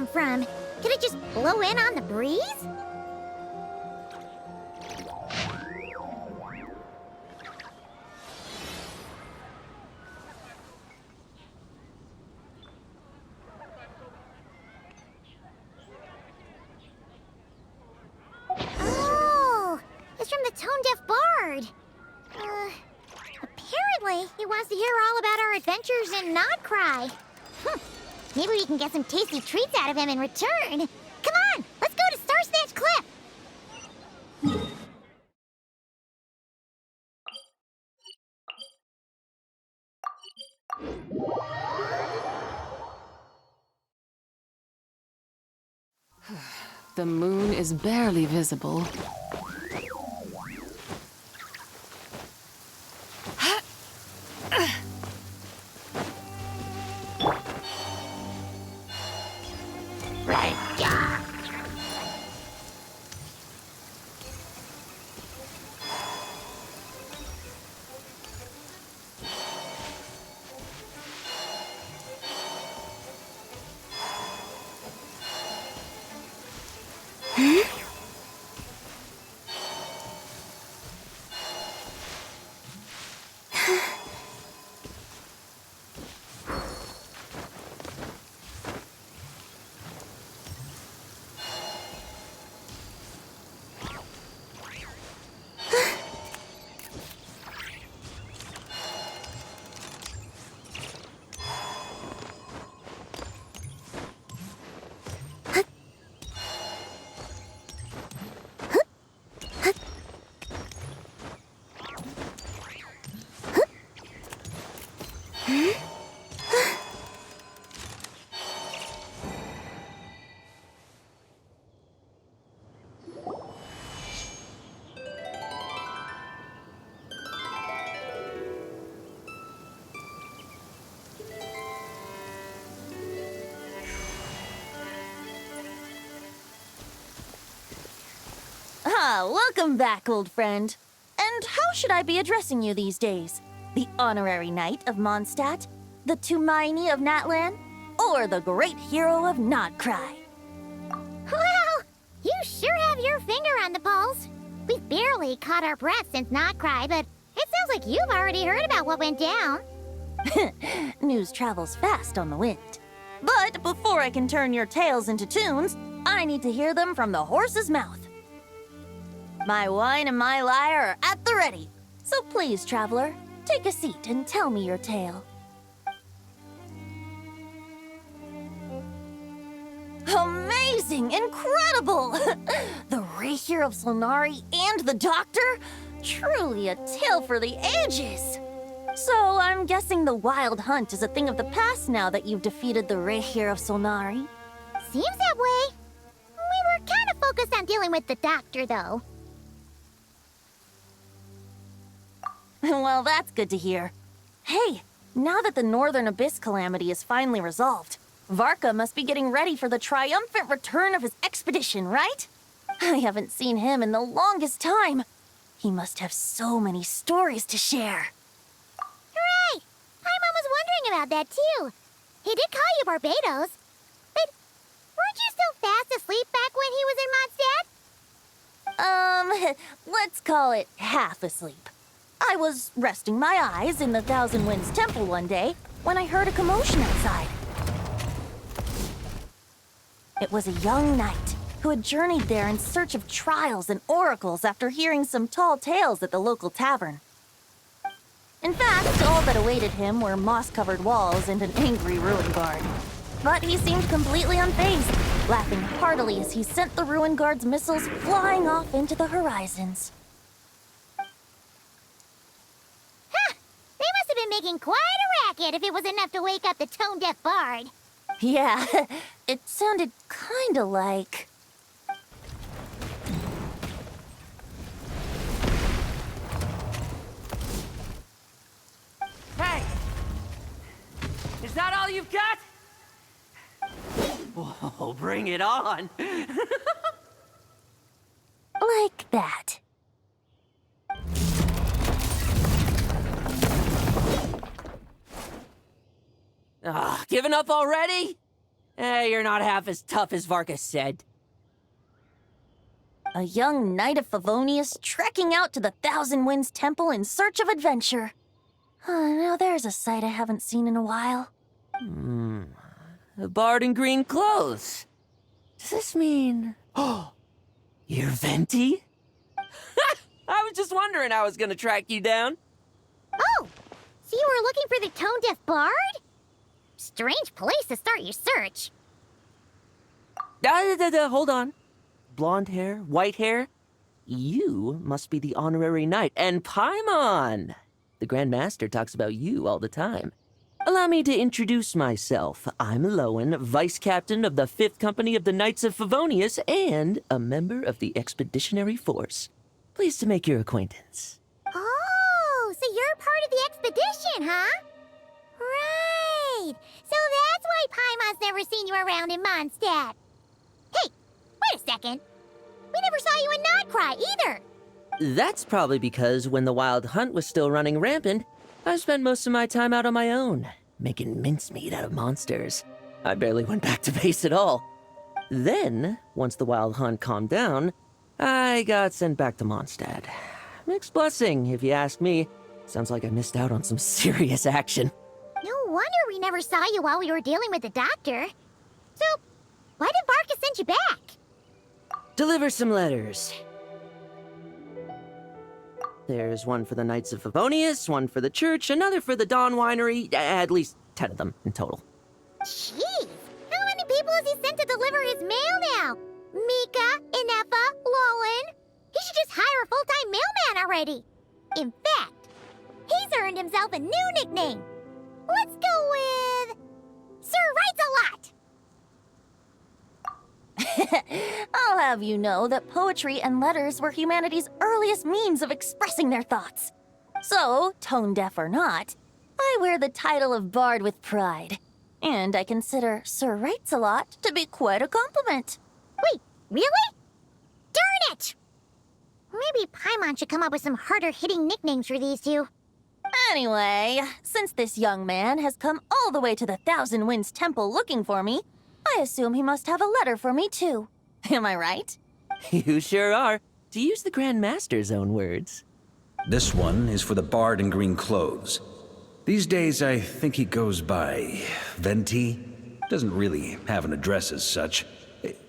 come from? Could it just blow in on the breeze? Oh, it's from the tone-deaf bard. Apparently, he wants to hear all about our adventures in Not Cry. Maybe we can get some tasty treats out of him in return. Come on, let's go to Star Snatch Cliff. The moon is barely visible. Welcome back, old friend. And how should I be addressing you these days? The honorary knight of Mondstadt? The Tumaini of Natlan? Or the great hero of Nodcry? Well, you sure have your finger on the pulse. We've barely caught our breath since Nodcry, but it sounds like you've already heard about what went down. News travels fast on the wind. But before I can turn your tales into tunes, I need to hear them from the horse's mouth. My wine and my lyre are at the ready. So please, traveler, take a seat and tell me your tale. Amazing! Incredible! The Rahier of Solnari and the Doctor? Truly a tale for the ages! So I'm guessing the Wild Hunt is a thing of the past now that you've defeated the Rahier of Solnari? Seems that way. We were kind of focused on dealing with the Doctor, though. Well, that's good to hear. Hey, now that the Northern Abyss calamity is finally resolved, Varka must be getting ready for the triumphant return of his expedition, right? I haven't seen him in the longest time. He must have so many stories to share. Hooray! Paimon was wondering about that, too. He did call you Barbados. But weren't you still fast asleep back when he was in Mondstadt? Let's call it half asleep. I was resting my eyes in the Thousand Winds Temple one day when I heard a commotion outside. It was a young knight who had journeyed there in search of trials and oracles after hearing some tall tales at the local tavern. In fact, all that awaited him were moss-covered walls and an angry ruin guard. But he seemed completely unfazed, laughing heartily as he sent the ruin guard's missiles flying off into the horizons. Making quite a racket if it was enough to wake up the tone-deaf bard. Yeah, it sounded kinda like... Hey! Is that all you've got? Whoa, bring it on! Like that. Giving up already? You're not half as tough as Varka said. A young knight of Favonius trekking out to the Thousand Winds Temple in search of adventure. Now there's a sight I haven't seen in a while. A bard in green clothes. Does this mean... Oh, you're Venti? I was just wondering how I was gonna track you down. Oh, so you were looking for the tone-deaf bard? Strange place to start your search. Hold on. Blonde hair, white hair. You must be the honorary knight, and Paimon! The Grand Master talks about you all the time. Allow me to introduce myself. I'm Lowen, Vice Captain of the 5th Company of the Knights of Favonius, and a member of the Expeditionary Force. Pleased to make your acquaintance. Oh, so you're part of the expedition, huh? Right. So that's why Paimon's never seen you around in Mondstadt. Hey, wait a second. We never saw you in Notcry either. That's probably because when the Wild Hunt was still running rampant, I spent most of my time out on my own, making mincemeat out of monsters. I barely went back to base at all. Then, once the Wild Hunt calmed down, I got sent back to Mondstadt. Mixed blessing, if you ask me. Sounds like I missed out on some serious action. No wonder we never saw you while we were dealing with the doctor. So, why did Varka send you back? Deliver some letters. There's one for the Knights of Favonius, one for the church, another for the Dawn Winery, at least 10 of them in total. Jeez, how many people has he sent to deliver his mail now? Mika, Inefa, Lowen. He should just hire a full-time mailman already. In fact, he's earned himself a new nickname. Let's go with... Sir Writes-A-Lot. I'll have you know that poetry and letters were humanity's earliest means of expressing their thoughts. So, tone-deaf or not, I wear the title of Bard with pride. And I consider Sir Writes-A-Lot to be quite a compliment. Wait, really? Darn it! Maybe Paimon should come up with some harder-hitting nicknames for these two. Anyway, since this young man has come all the way to the Thousand Winds Temple looking for me, I assume he must have a letter for me too. Am I right? You sure are, to use the Grand Master's own words. This one is for the bard in green clothes. These days, I think he goes by Venti. Doesn't really have an address as such.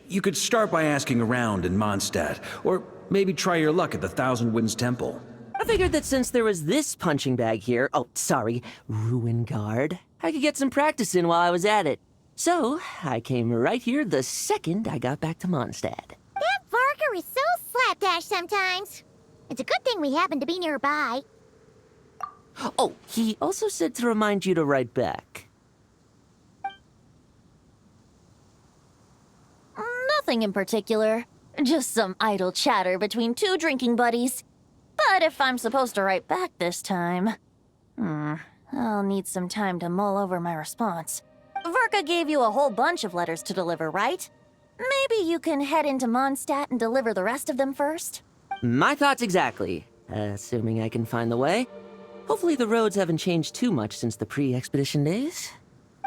You could start by asking around in Mondstadt, or maybe try your luck at the Thousand Winds Temple. I figured that since there was this punching bag here, Ruin Guard, I could get some practice in while I was at it. So, I came right here the second I got back to Mondstadt. That Varka is so slapdash sometimes. It's a good thing we happen to be nearby. Oh, he also said to remind you to write back. Nothing in particular. Just some idle chatter between two drinking buddies. But if I'm supposed to write back this time... I'll need some time to mull over my response. Varka gave you a whole bunch of letters to deliver, right? Maybe you can head into Mondstadt and deliver the rest of them first? My thoughts exactly. Assuming I can find the way. Hopefully the roads haven't changed too much since the pre-expedition days.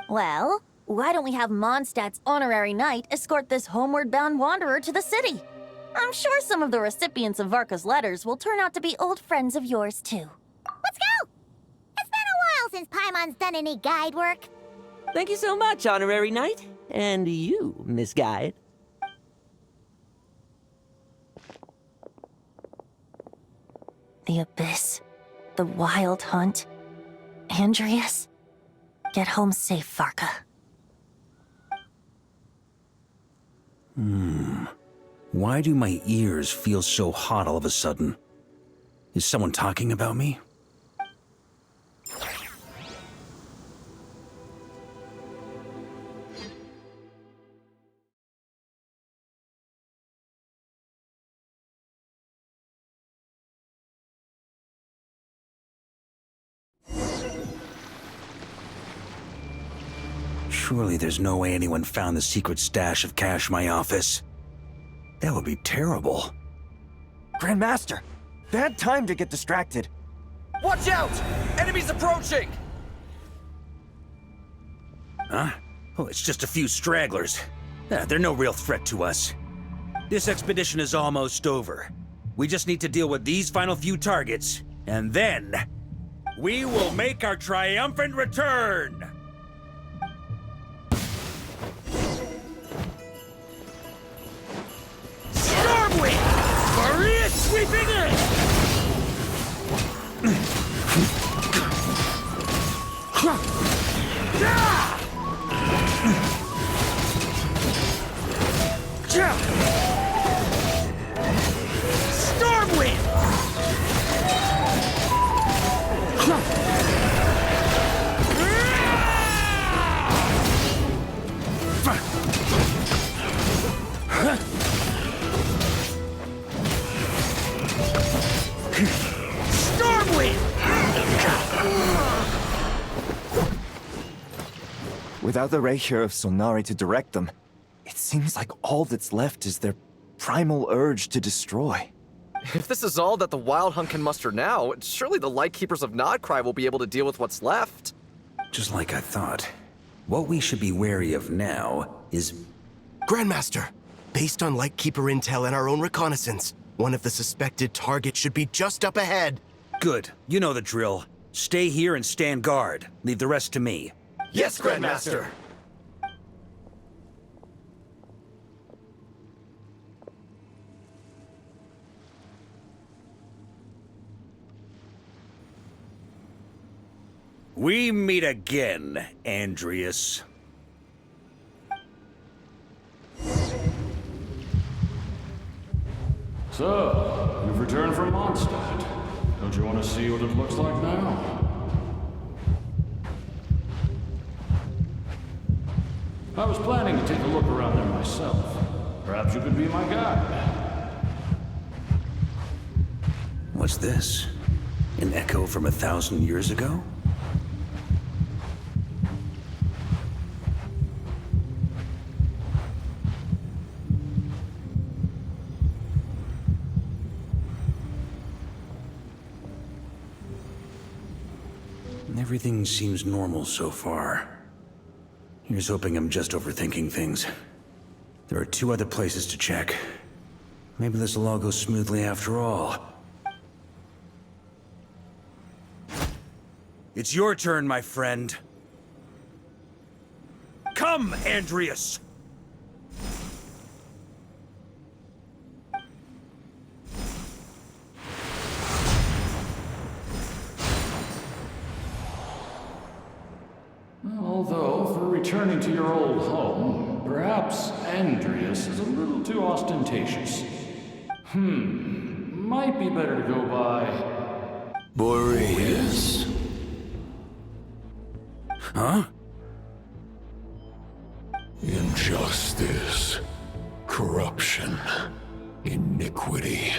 Well, why don't we have Mondstadt's honorary knight escort this homeward-bound wanderer to the city? I'm sure some of the recipients of Varka's letters will turn out to be old friends of yours, too. Let's go! It's been a while since Paimon's done any guide work. Thank you so much, Honorary Knight. And you, Miss Guide. The Abyss. The Wild Hunt. Andreas. Get home safe, Varka. Why do my ears feel so hot all of a sudden? Is someone talking about me? Surely there's no way anyone found the secret stash of cash in my office. That would be terrible. Grandmaster, bad time to get distracted. Watch out! Enemies approaching! Huh? Oh, it's just a few stragglers. They're no real threat to us. This expedition is almost over. We just need to deal with these final few targets, and then we will make our triumphant return! Stormwind! Maria sweeping in! Stormwind! Without the Reikir of Solnari to direct them, it seems like all that's left is their primal urge to destroy. If this is all that the Wild Hunt can muster now, surely the Lightkeepers of Nodcry will be able to deal with what's left. Just like I thought. What we should be wary of now is... Grandmaster, based on Lightkeeper intel and our own reconnaissance, one of the suspected targets should be just up ahead. Good. You know the drill. Stay here and stand guard. Leave the rest to me. Yes, Grandmaster! We meet again, Andreas. So, you've returned from Mondstadt. Don't you want to see what it looks like now? I was planning to take a look around there myself. Perhaps you could be my guide. What's this? An echo from 1,000 years ago? Everything seems normal so far. Here's hoping I'm just overthinking things. There are 2 other places to check. Maybe this will all go smoothly after all. It's your turn, my friend. Come, Andreas! Although, for returning to your old home, perhaps Andreas is a little too ostentatious. Might be better to go by... Boreas. Huh? Injustice. Corruption. Iniquity.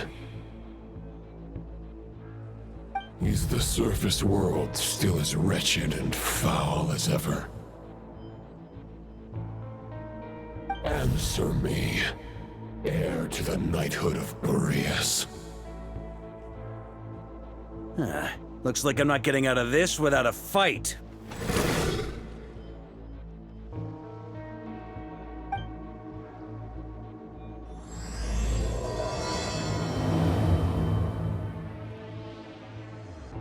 Is the surface world still as wretched and foul as ever? Answer me, heir to the knighthood of Boreas. Looks like I'm not getting out of this without a fight.